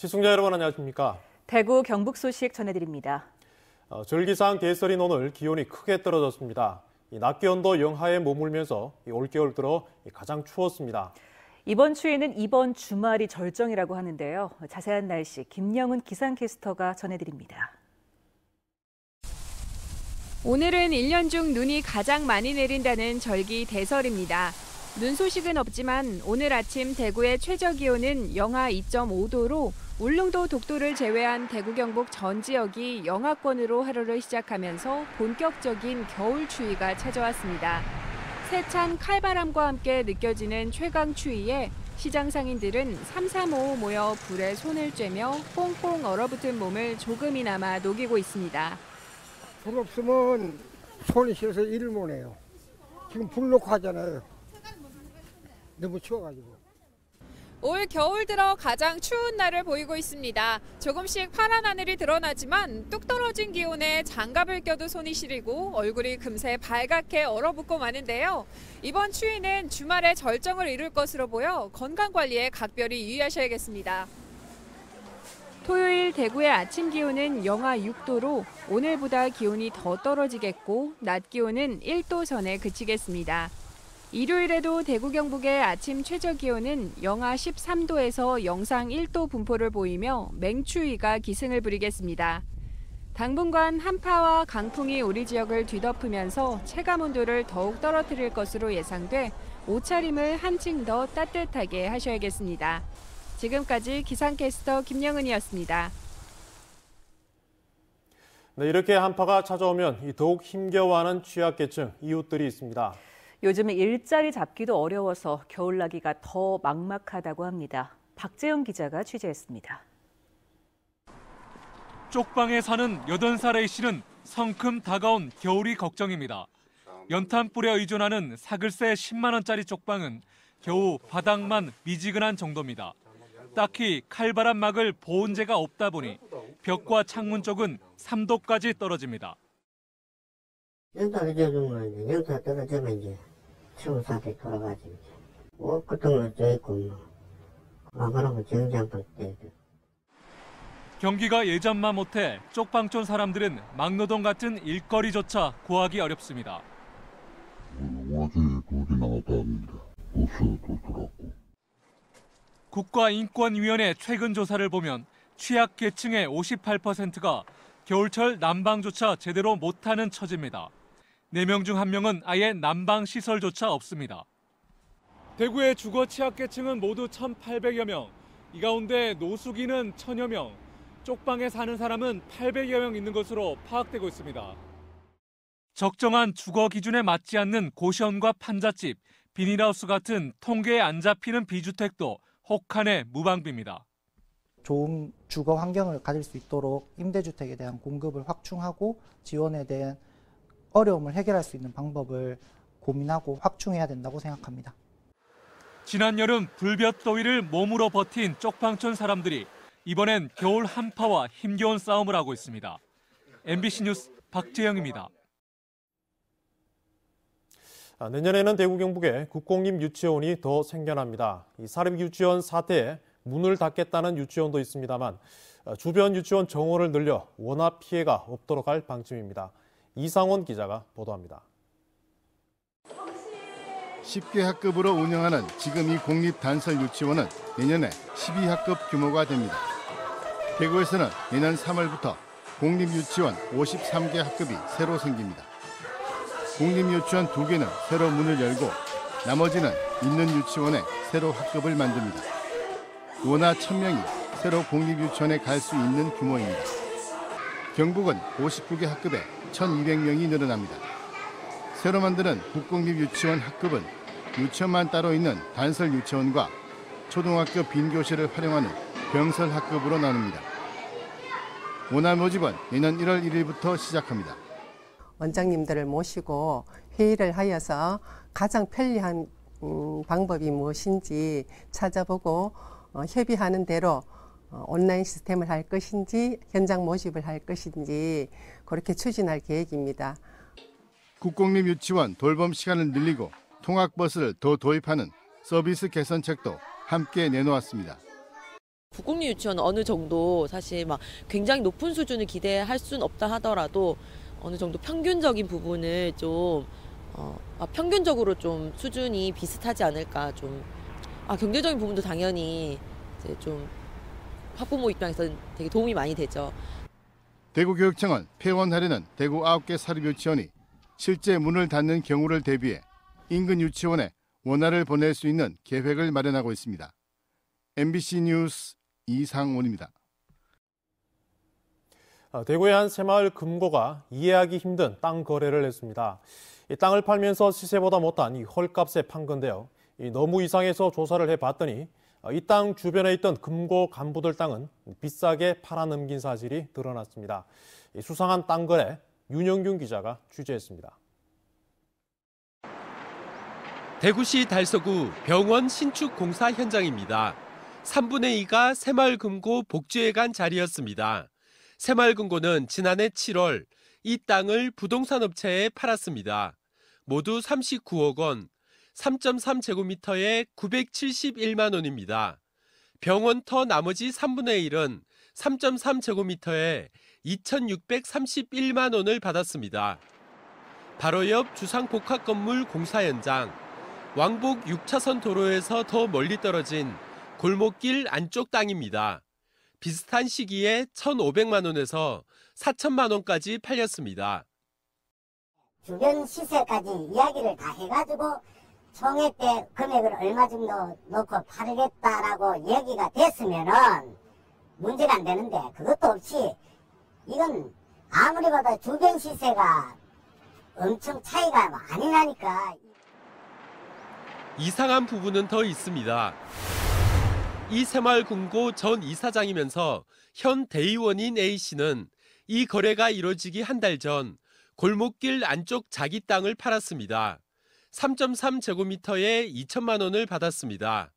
시청자 여러분 안녕하십니까? 대구 경북 소식 전해드립니다. 절기상 개설인 오늘 기온이 크게 떨어졌습니다. 낮 기온도 영하에 머물면서 올겨울 들어 가장 추웠습니다. 이번 추위는 이번 주말이 절정이라고 하는데요. 자세한 날씨 김영은 기상캐스터가 전해드립니다. 오늘은 1년 중 눈이 가장 많이 내린다는 절기 대설입니다. 눈 소식은 없지만 오늘 아침 대구의 최저 기온은 영하 2.5도로 울릉도 독도를 제외한 대구 경북 전 지역이 영하권으로 하루를 시작하면서 본격적인 겨울 추위가 찾아왔습니다. 세찬 칼바람과 함께 느껴지는 최강 추위에 시장 상인들은 삼삼오오 모여 불에 손을 쬐며 꽁꽁 얼어붙은 몸을 조금이나마 녹이고 있습니다. 불 없으면 손이 시려서 일을 못 해요. 지금 불 놓고 하잖아요. 너무 추워가지고. 올 겨울 들어 가장 추운 날을 보이고 있습니다. 조금씩 파란 하늘이 드러나지만 뚝 떨어진 기온에 장갑을 껴도 손이 시리고 얼굴이 금세 발갛게 얼어붙고 마는데요. 이번 추위는 주말에 절정을 이룰 것으로 보여 건강관리에 각별히 유의하셔야겠습니다. 토요일 대구의 아침 기온은 영하 6도로 오늘보다 기온이 더 떨어지겠고 낮 기온은 1도 선에 그치겠습니다. 일요일에도 대구 경북의 아침 최저 기온은 영하 13도에서 영상 1도 분포를 보이며 맹추위가 기승을 부리겠습니다. 당분간 한파와 강풍이 우리 지역을 뒤덮으면서 체감 온도를 더욱 떨어뜨릴 것으로 예상돼 옷차림을 한층 더 따뜻하게 하셔야겠습니다. 지금까지 기상캐스터 김영은이었습니다. 네, 이렇게 한파가 찾아오면 더욱 힘겨워하는 취약계층 이웃들이 있습니다. 요즘은 일자리 잡기도 어려워서 겨울나기가 더 막막하다고 합니다. 박재영 기자가 취재했습니다. 쪽방에 사는 80살 A씨는 성큼 다가온 겨울이 걱정입니다. 연탄불에 의존하는 사글세 10만 원짜리 쪽방은 겨우 바닥만 미지근한 정도입니다. 딱히 칼바람 막을 보온재가 없다 보니 벽과 창문 쪽은 3도까지 떨어집니다. 연타 떨어지면 이제 연타 떨어지면 이제 추운 상태 돌아가지 이제. 옷 같은 거 쪄 있고 뭐. 안 그러면 정장판 때. 경기가 예전만 못해 쪽방촌 사람들은 막노동 같은 일거리조차 구하기 어렵습니다. 어제 돈이 나왔다는데 버스도 들었고. 국가인권위원회 최근 조사를 보면 취약계층의 58%가 겨울철 난방조차 제대로 못하는 처지입니다. 4명 중 1명은 아예 난방시설조차 없습니다. 대구의 주거 취약계층은 모두 1,800여 명. 이 가운데 노숙인은 1,000여 명. 쪽방에 사는 사람은 800여 명 있는 것으로 파악되고 있습니다. 적정한 주거 기준에 맞지 않는 고시원과 판잣집, 비닐하우스 같은 통계에 안 잡히는 비주택도 혹한의 무방비입니다. 좋은 주거 환경을 가질 수 있도록 임대주택에 대한 공급을 확충하고 지원에 대한 어려움을 해결할 수 있는 방법을 고민하고 확충해야 된다고 생각합니다. 지난 여름 불볕 더위를 몸으로 버틴 쪽방촌 사람들이 이번엔 겨울 한파와 힘겨운 싸움을 하고 있습니다. MBC 뉴스 박재영입니다. 내년에는 대구 경북에 국공립 유치원이 더 생겨납니다. 이 사립 유치원 사태에 문을 닫겠다는 유치원도 있습니다만 주변 유치원 정원을 늘려 원화 피해가 없도록 할 방침입니다. 이상원 기자가 보도합니다. 10개 학급으로 운영하는 지금 이 공립 단설 유치원은 내년에 12학급 규모가 됩니다. 대구에서는 내년 3월부터 공립 유치원 53개 학급이 새로 생깁니다. 공립 유치원 2개는 새로 문을 열고 나머지는 있는 유치원에 새로 학급을 만듭니다. 원화 1,000명이 새로 공립 유치원에 갈 수 있는 규모입니다. 경북은 59개 학급에 1,200명이 늘어납니다. 새로 만드는 국공립 유치원 학급은 유치원만 따로 있는 단설 유치원과 초등학교 빈 교실을 활용하는 병설 학급으로 나눕니다. 원화 모집은 내년 1월 1일부터 시작합니다. 원장님들을 모시고 회의를 하여서 가장 편리한 방법이 무엇인지 찾아보고 협의하는 대로 온라인 시스템을 할 것인지 현장 모집을 할 것인지 그렇게 추진할 계획입니다. 국공립 유치원 돌봄 시간을 늘리고 통학버스를 더 도입하는 서비스 개선책도 함께 내놓았습니다. 국공립 유치원은 어느 정도 사실 막 굉장히 높은 수준을 기대할 수는 없다 하더라도 어느 정도 평균적인 부분을 좀 평균적으로 좀 수준이 비슷하지 않을까 좀 경제적인 부분도 당연히 이제 좀 학부모 입장에서는 되게 도움이 많이 되죠. 대구교육청은 폐원하려는 대구 9개 사립유치원이 실제 문을 닫는 경우를 대비해 인근 유치원에 원화를 보낼 수 있는 계획을 마련하고 있습니다. MBC 뉴스 이상원입니다. 대구의 한 새마을 금고가 이해하기 힘든 땅 거래를 했습니다. 이 땅을 팔면서 시세보다 못한 이 헐값에 판 건데요. 너무 이상해서 조사를 해봤더니 이 땅 주변에 있던 금고 간부들 땅은 비싸게 팔아넘긴 사실이 드러났습니다. 수상한 땅 거래 윤영균 기자가 취재했습니다. 대구시 달서구 병원 신축 공사 현장입니다. 3분의 2가 새마을금고 복지회관 자리였습니다. 새마을금고는 지난해 7월 이 땅을 부동산 업체에 팔았습니다. 모두 39억 원, 3.3제곱미터에 971만 원입니다. 병원 터 나머지 3분의 1은 3.3제곱미터에 2,631만 원을 받았습니다. 바로 옆 주상복합건물 공사 현장, 왕복 6차선 도로에서 더 멀리 떨어진 골목길 안쪽 땅입니다. 비슷한 시기에 1,500만 원에서 4천만 원까지 팔렸습니다. 주변 시세까지 이야기를 다 해가지고 총액대 금액을 얼마 정도 놓고 팔겠다라고 얘기가 됐으면은 문제가 안 되는데 그것도 없이 이건 아무리 봐도 주변 시세가 엄청 차이가 많이 나니까. 이상한 부분은 더 있습니다. 이 새마을금고 전 이사장이면서 현 대의원인 A씨는 이 거래가 이뤄지기 한 달 전 골목길 안쪽 자기 땅을 팔았습니다. 3.3제곱미터에 2천만 원을 받았습니다.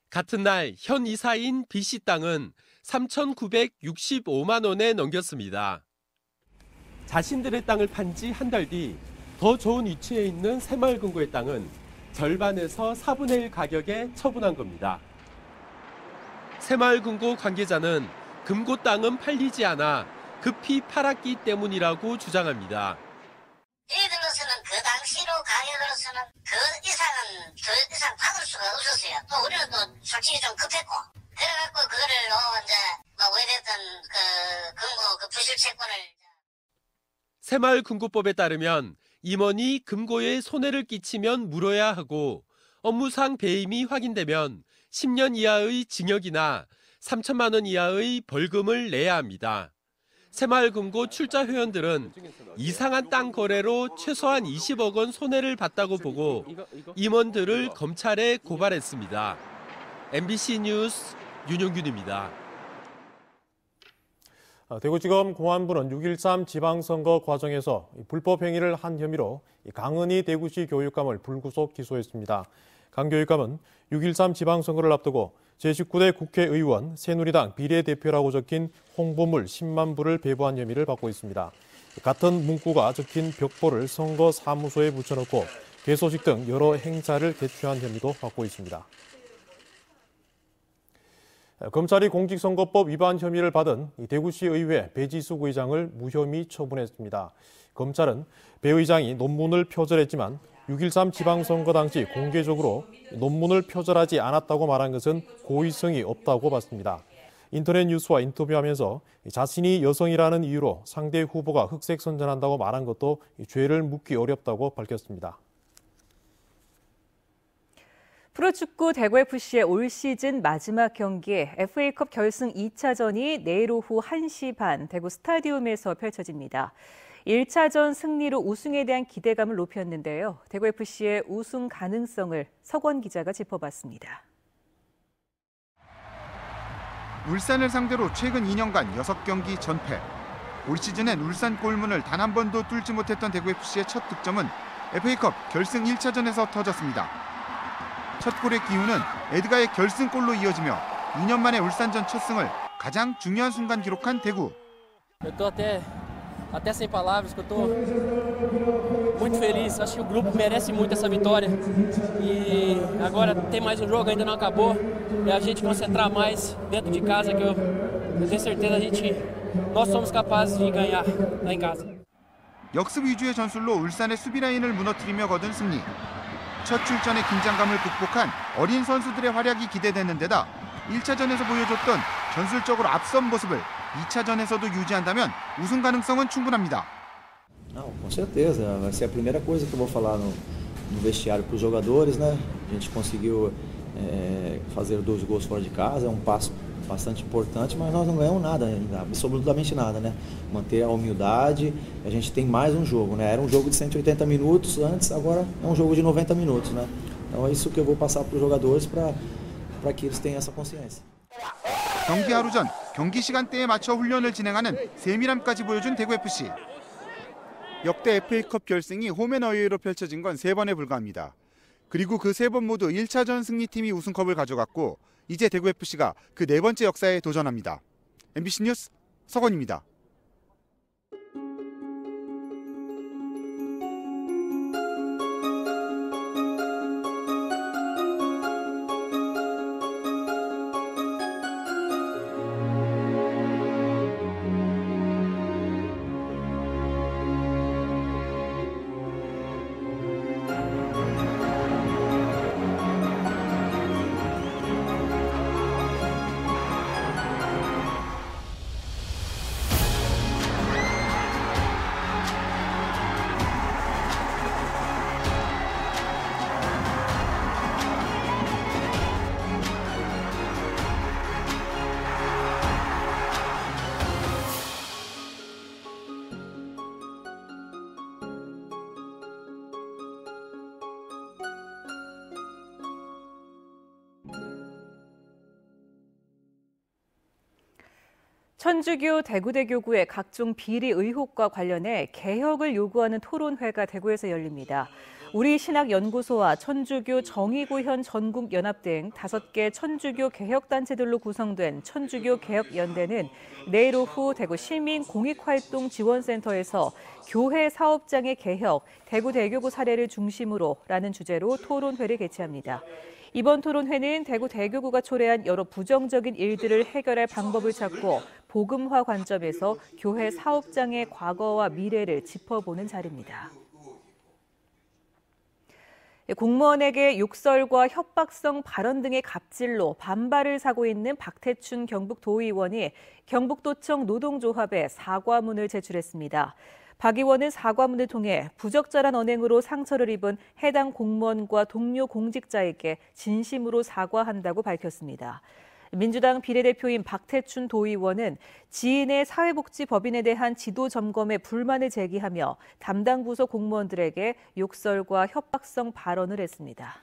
같은 날 현 이사인 B씨 땅은 3,965만 원에 넘겼습니다. 자신들의 땅을 판 지 한 달 뒤 더 좋은 위치에 있는 새마을금고의 땅은 절반에서 4분의 1 가격에 처분한 겁니다. 새마을금고 관계자는 금고 땅은 팔리지 않아 급히 팔았기 때문이라고 주장합니다. 저희들로서는 그 당시로 가격으로서는 그 이상 받을 수가 없었어요. 또 우리는 또 솔직히 좀 급했고 그래갖고 그거를 이제 오해됐던 그 금고 그 부실 채권을. 새마을금고법에 따르면 임원이 금고에 손해를 끼치면 물어야 하고 업무상 배임이 확인되면 10년 이하의 징역이나 3천만 원 이하의 벌금을 내야 합니다. 새마을금고 출자 회원들은 이상한 땅 거래로 최소한 20억 원 손해를 봤다고 보고 임원들을 검찰에 고발했습니다. MBC 뉴스 윤용균입니다. 대구지검 공안부는 6.13 지방선거 과정에서 불법 행위를 한 혐의로 강은희 대구시 교육감을 불구속 기소했습니다. 강 교육감은 6.13 지방선거를 앞두고 제19대 국회의원 새누리당 비례대표라고 적힌 홍보물 10만 부를 배부한 혐의를 받고 있습니다. 같은 문구가 적힌 벽보를 선거 사무소에 붙여놓고 개소식 등 여러 행사를 개최한 혐의도 받고 있습니다. 검찰이 공직선거법 위반 혐의를 받은 대구시의회 배지숙 의장을 무혐의 처분했습니다. 검찰은 배 의장이 논문을 표절했지만 6.13 지방선거 당시 공개적으로 논문을 표절하지 않았다고 말한 것은 고의성이 없다고 봤습니다. 인터넷 뉴스와 인터뷰하면서 자신이 여성이라는 이유로 상대 후보가 흑색 선전한다고 말한 것도 죄를 묻기 어렵다고 밝혔습니다. 프로축구 대구FC의 올 시즌 마지막 경기 FA컵 결승 2차전이 내일 오후 1시 반 대구 스타디움에서 펼쳐집니다. 1차전 승리로 우승에 대한 기대감을 높였는데요. 대구FC의 우승 가능성을 석원 기자가 짚어봤습니다. 울산을 상대로 최근 2년간 6경기 전패. 올 시즌엔 울산 골문을 단 한 번도 뚫지 못했던 대구FC의 첫 득점은 FA컵 결승 1차전에서 터졌습니다. 첫 골의 기훈은 에드가의 결승골로 이어지며 2년 만에 울산전 첫 승을 가장 중요한 순간 기록한 대구. 또 때 até sem palavras, que eu estou muito feliz. Acho que o grupo merece muito essa vitória. E agora tem mais um jogo, ainda não acabou. É a gente concentrar mais dentro de casa, que eu tenho certeza nós somos capazes de ganhar lá em casa. 역습 위주의 전술로 울산의 수비 라인을 무너뜨리며 거둔 승리. 첫 출전의 긴장감을 극복한 어린 선수들의 활약이 기대되는 데다 1차전에서 보여줬던 전술적으로 앞선 모습을 2차전에서도 유지한다면 우승 가능성은 충분합니다. Não, com certeza. Vai ser a primeira coisa que eu vou falar no vestiário para os jogadores, né? A gente conseguiu fazer 2 gols fora de casa, é um passo bastante importante, mas nós não ganhamos nada ainda, absolutamente nada, né? Manter a humildade, a gente tem mais um jogo, né? Era um jogo de 180 minutos antes, agora é um jogo de 90 minutos, né? Então é isso que eu vou passar para os jogadores para que eles tenham essa consciência. 경기 하루 전 경기 시간대에 맞춰 훈련을 진행하는 세밀함까지 보여준 대구FC. 역대 FA컵 결승이 홈앤어웨이로 펼쳐진 건 3번에 불과합니다. 그리고 그 3번 모두 1차전 승리팀이 우승컵을 가져갔고 이제 대구FC가 그 4번째 역사에 도전합니다. MBC 뉴스 서건입니다. 천주교 대구대교구의 각종 비리 의혹과 관련해 개혁을 요구하는 토론회가 대구에서 열립니다. 우리신학연구소와 천주교 정의구현 전국연합 등 5개 천주교 개혁단체들로 구성된 천주교개혁연대는 내일 오후 대구 시민공익활동지원센터에서 교회 사업장의 개혁, 대구대교구 사례를 중심으로 라는 주제로 토론회를 개최합니다. 이번 토론회는 대구 대교구가 초래한 여러 부정적인 일들을 해결할 방법을 찾고 복음화 관점에서 교회 사업장의 과거와 미래를 짚어보는 자리입니다. 공무원에게 욕설과 협박성 발언 등의 갑질로 반발을 사고 있는 박태춘 경북도의원이 경북도청 노동조합에 사과문을 제출했습니다. 박 의원은 사과문을 통해 부적절한 언행으로 상처를 입은 해당 공무원과 동료 공직자에게 진심으로 사과한다고 밝혔습니다. 민주당 비례대표인 박태춘 도의원은 지인의 사회복지법인에 대한 지도 점검에 불만을 제기하며 담당 부서 공무원들에게 욕설과 협박성 발언을 했습니다.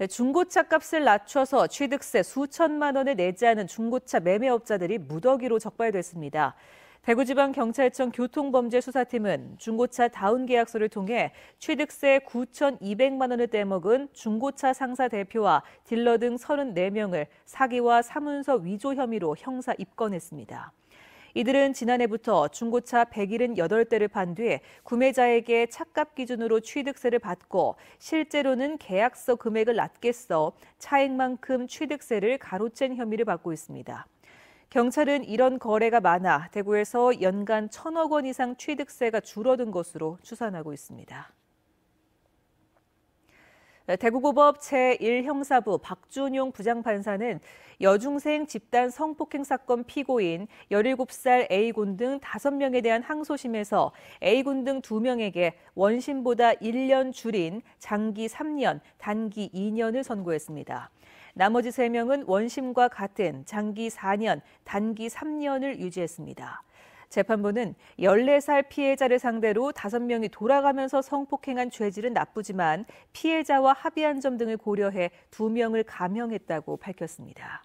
중고차 값을 낮춰서 취득세 수천만 원을 내지 않은 중고차 매매업자들이 무더기로 적발됐습니다. 대구지방경찰청 교통범죄수사팀은 중고차 다운계약서를 통해 취득세 9,200만 원을 떼먹은 중고차 상사 대표와 딜러 등 34명을 사기와 사문서 위조 혐의로 형사 입건했습니다. 이들은 지난해부터 중고차 178대를 판 뒤 구매자에게 차값 기준으로 취득세를 받고 실제로는 계약서 금액을 낮게 써 차액만큼 취득세를 가로챈 혐의를 받고 있습니다. 경찰은 이런 거래가 많아 대구에서 연간 1,000억 원 이상 취득세가 줄어든 것으로 추산하고 있습니다. 대구고법 제1형사부 박준용 부장판사는 여중생 집단 성폭행 사건 피고인 17살 A군 등 5명에 대한 항소심에서 A군 등 2명에게 원심보다 1년 줄인 장기 3년, 단기 2년을 선고했습니다. 나머지 3명은 원심과 같은 장기 4년, 단기 3년을 유지했습니다. 재판부는 14살 피해자를 상대로 5명이 돌아가면서 성폭행한 죄질은 나쁘지만 피해자와 합의한 점 등을 고려해 2명을 감형했다고 밝혔습니다.